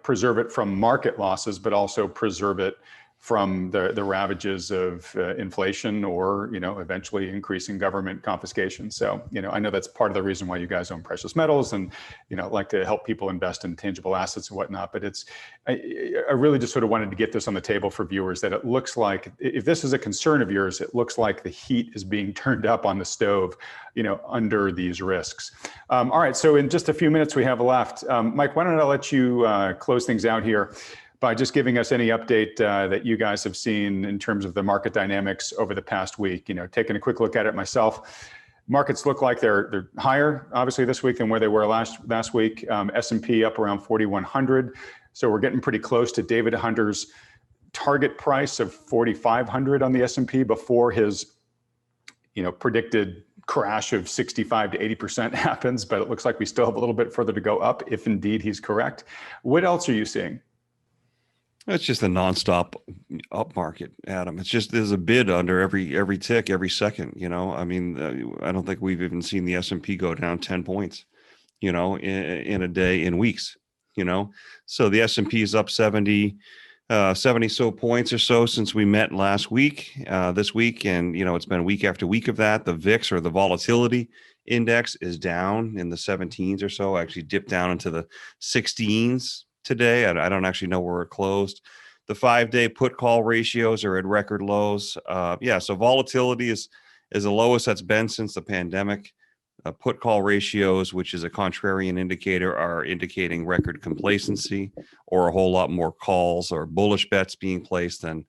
preserve it from market losses, but also preserve it from the ravages of inflation or, eventually increasing government confiscation. So, I know that's part of the reason why you guys own precious metals and, like to help people invest in tangible assets and whatnot. But I really just sort of wanted to get this on the table for viewers, that it looks like, if this is a concern of yours, it looks like the heat is being turned up on the stove, under these risks. All right. So in just a few minutes we have left, Mike, why don't I let you close things out here by just giving us any update that you guys have seen in terms of the market dynamics over the past week. Taking a quick look at it myself, markets look like they're higher, obviously, this week than where they were last week. S&P up around 4,100. So we're getting pretty close to David Hunter's target price of 4,500 on the S&P before his, predicted crash of 65 to 80% happens. But it looks like we still have a little bit further to go up, if indeed he's correct. What else are you seeing? It's just a nonstop up market, Adam. It's just, there's a bid under every tick, every second. I mean, I don't think we've even seen the S&P go down 10 points, in a day, in weeks. So the S&P is up 70 so points or so since we met last week, this week, and it's been week after week of that. The VIX, or the volatility index, is down in the 17s or so. Actually dipped down into the 16s. Today. I don't actually know where it closed. The 5-day put call ratios are at record lows. So volatility is the lowest that's been since the pandemic. Put call ratios, which is a contrarian indicator, are indicating record complacency, or a whole lot more calls or bullish bets being placed than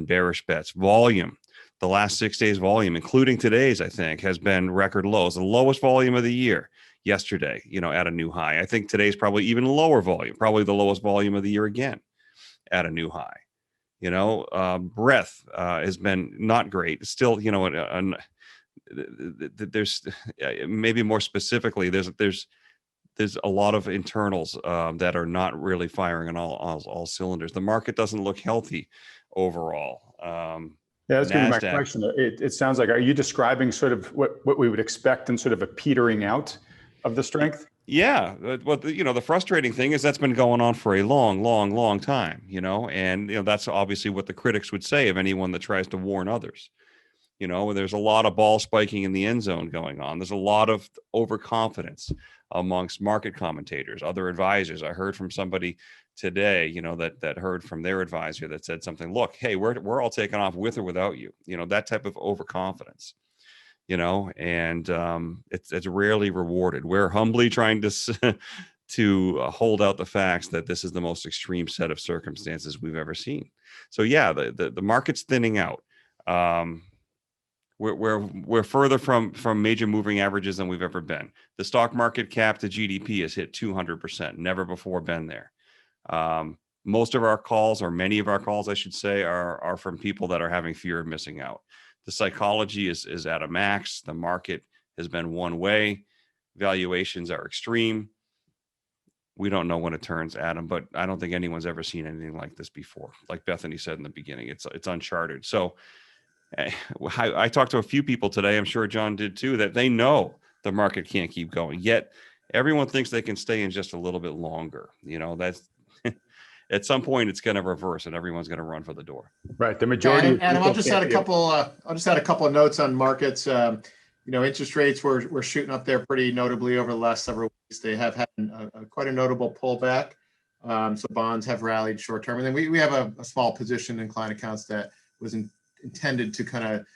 bearish bets. Volume, the last 6 days volume, including today's, I think, has been record lows, the lowest volume of the year. Yesterday, at a new high. I think today's probably even lower volume, probably the lowest volume of the year again, at a new high. Breadth has been not great. Still, there's maybe more specifically, there's a lot of internals that are not really firing on all cylinders. The market doesn't look healthy overall. That's going to be my question. It sounds like, are you describing sort of what we would expect in sort of a petering out of the strength? Yeah. Well, the frustrating thing is that's been going on for a long time, and, that's obviously what the critics would say of anyone that tries to warn others. There's a lot of ball spiking in the end zone going on. There's a lot of overconfidence amongst market commentators, other advisors. I heard from somebody today, that heard from their advisor that said something, look, hey, we're all taking off with or without you, that type of overconfidence. And it's rarely rewarded. We're humbly trying to hold out the facts that this is the most extreme set of circumstances we've ever seen. So yeah, the market's thinning out. We're further from major moving averages than we've ever been. The stock market cap to GDP has hit 200%, never before been there. Most of our calls, or many of our calls, I should say, are from people that are having fear of missing out. The psychology is at a max. The market has been one way. Valuations are extreme. We don't know when it turns, Adam, but I don't think anyone's ever seen anything like this before. Like Bethany said in the beginning, it's uncharted. So I talked to a few people today, I'm sure John did too, that they know the market can't keep going. Yet everyone thinks they can stay in just a little bit longer. You know, that's at some point it's going to reverse and everyone's going to run for the door. Right. The majority. Adam, I'll just add a couple. I'll just add a couple of notes on markets. You know, interest rates were shooting up there pretty notably over the last several weeks. They have had quite a notable pullback. So bonds have rallied short term, and then we have a small position in client accounts that was intended to kind of,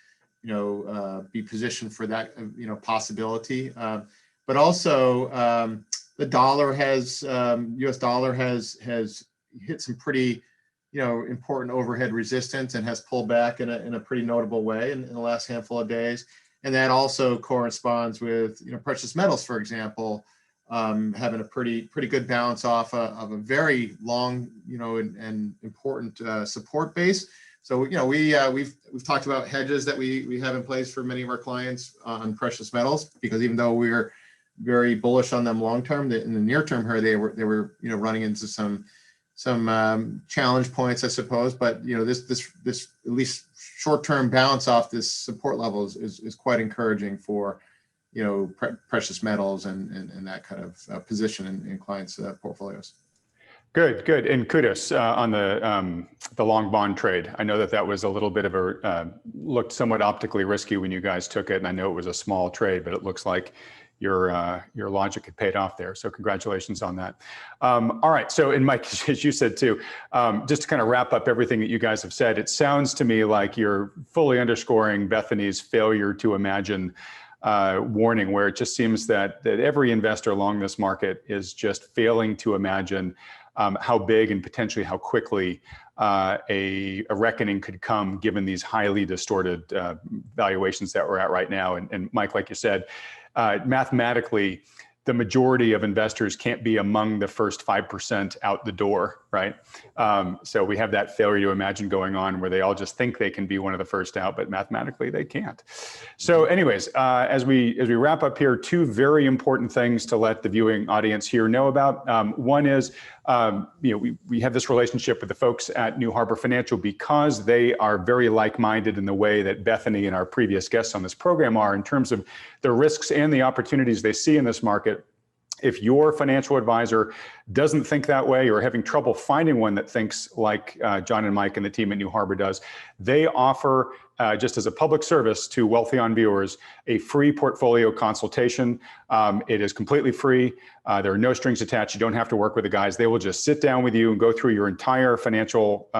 you know, be positioned for that, you know, possibility. But also the dollar has, US dollar has hit some pretty, you know, important overhead resistance and has pulled back in a pretty notable way in the last handful of days. And that also corresponds with, you know, precious metals, for example, having a pretty good bounce off of a very long, you know, and important support base. So, you know, we've talked about hedges that we have in place for many of our clients on precious metals, because even though we're very bullish on them long term, in the near term here they were you know, running into some challenge points, I suppose. But you know, this at least short term bounce off this support level is quite encouraging for, you know, precious metals and that kind of position in clients' portfolios. Good. And kudos on the long bond trade. I know that was a little bit of a, looked somewhat optically risky when you guys took it. And I know it was a small trade, but it looks like your logic had paid off there. So congratulations on that. All right. So, and Mike, as you said too, just to kind of wrap up everything that you guys have said, it sounds to me like you're fully underscoring Bethany's failure to imagine warning, where it just seems that every investor along this market is just failing to imagine how big and potentially how quickly a reckoning could come, given these highly distorted valuations that we're at right now. And Mike, like you said, mathematically, the majority of investors can't be among the first 5% out the door, right? So we have that failure to imagine going on, where they all just think they can be one of the first out, but mathematically they can't. So anyways, as we wrap up here, two very important things to let the viewing audience here know about. One is, you know, we have this relationship with the folks at New Harbor Financial because they are very like-minded in the way that Bethany and our previous guests on this program are, in terms of the risks and the opportunities they see in this market. If your financial advisor doesn't think that way, or having trouble finding one that thinks like John and Mike and the team at New Harbor does, they offer, just as a public service to Wealthy On viewers, a free portfolio consultation. It is completely free. There are no strings attached. You don't have to work with the guys. They will just sit down with you and go through your entire financial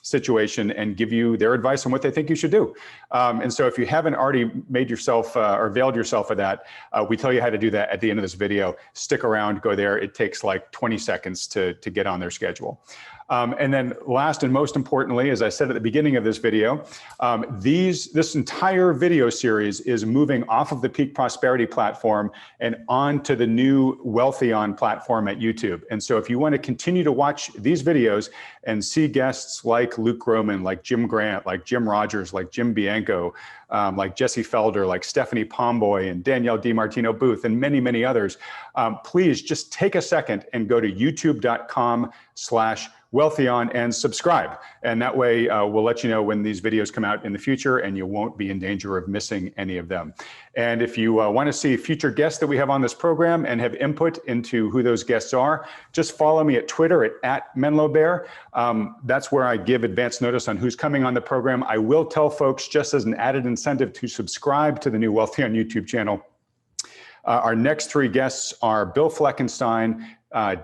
situation and give you their advice on what they think you should do. And so if you haven't already made yourself or availed yourself of that, we tell you how to do that at the end of this video. Stick around, go there. It takes like 20 seconds to get on their schedule. And then last and most importantly, as I said at the beginning of this video, this entire video series is moving off of the Peak Prosperity platform and onto the new Wealthy On platform at YouTube. And so if you want to continue to watch these videos and see guests like Luke Groman, like Jim Grant, like Jim Rogers, like Jim Bianco, like Jesse Felder, like Stephanie Pomboy and Danielle DiMartino Booth, and many, many others, please just take a second and go to youtube.com/Wealthy On and subscribe. And that way we'll let you know when these videos come out in the future, and you won't be in danger of missing any of them. And if you want to see future guests that we have on this program and have input into who those guests are, just follow me at Twitter at @MenloBear. That's where I give advance notice on who's coming on the program. I will tell folks, just as an added incentive, to subscribe to the new Wealthy On YouTube channel. Our next three guests are Bill Fleckenstein,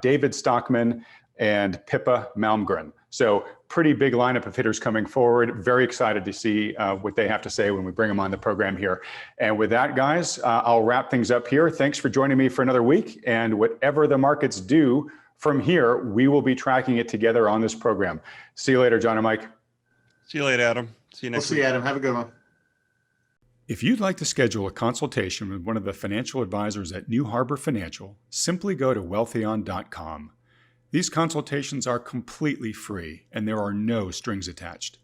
David Stockman, and Pippa Malmgren. So pretty big lineup of hitters coming forward. Very excited to see what they have to say when we bring them on the program here. And with that, guys, I'll wrap things up here. Thanks for joining me for another week. And whatever the markets do from here, we will be tracking it together on this program. See you later, John and Mike. See you later, Adam. See you We'll next see week. you, Adam. Have a good one. If you'd like to schedule a consultation with one of the financial advisors at New Harbor Financial, simply go to wealthion.com. These consultations are completely free and there are no strings attached.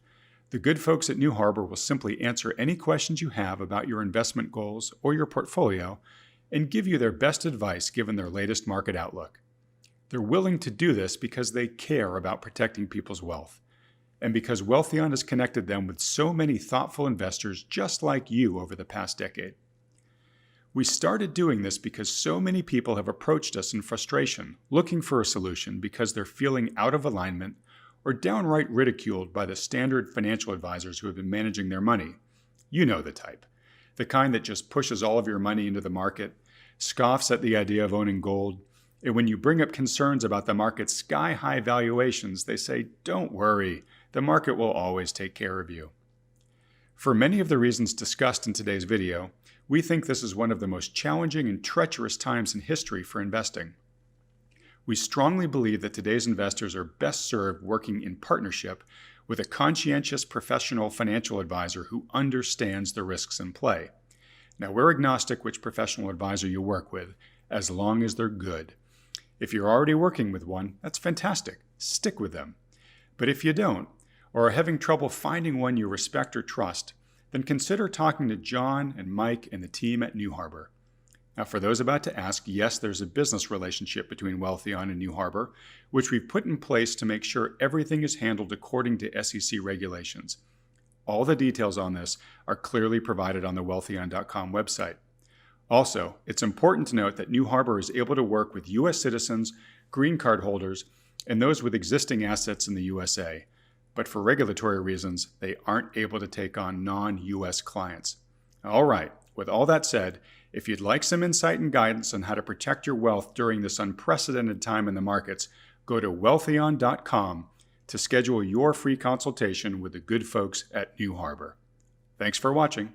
The good folks at New Harbor will simply answer any questions you have about your investment goals or your portfolio and give you their best advice given their latest market outlook. They're willing to do this because they care about protecting people's wealth, and because Wealthion has connected them with so many thoughtful investors just like you over the past decade. We started doing this because so many people have approached us in frustration, looking for a solution because they're feeling out of alignment or downright ridiculed by the standard financial advisors who have been managing their money. You know the type. The kind that just pushes all of your money into the market, scoffs at the idea of owning gold, and when you bring up concerns about the market's sky-high valuations, they say, "Don't worry, the market will always take care of you." For many of the reasons discussed in today's video, we think this is one of the most challenging and treacherous times in history for investing. We strongly believe that today's investors are best served working in partnership with a conscientious professional financial advisor who understands the risks in play. Now, we're agnostic which professional advisor you work with, as long as they're good. If you're already working with one, that's fantastic. Stick with them. But if you don't, or are having trouble finding one you respect or trust, then consider talking to John and Mike and the team at New Harbor. Now, for those about to ask, yes, there's a business relationship between Wealthion and New Harbor, which we've put in place to make sure everything is handled according to SEC regulations. All the details on this are clearly provided on the wealthion.com website. Also, it's important to note that New Harbor is able to work with U.S. citizens, green card holders, and those with existing assets in the USA. But for regulatory reasons, they aren't able to take on non-U.S. clients. All right, with all that said, if you'd like some insight and guidance on how to protect your wealth during this unprecedented time in the markets, go to wealthion.com to schedule your free consultation with the good folks at New Harbor. Thanks for watching.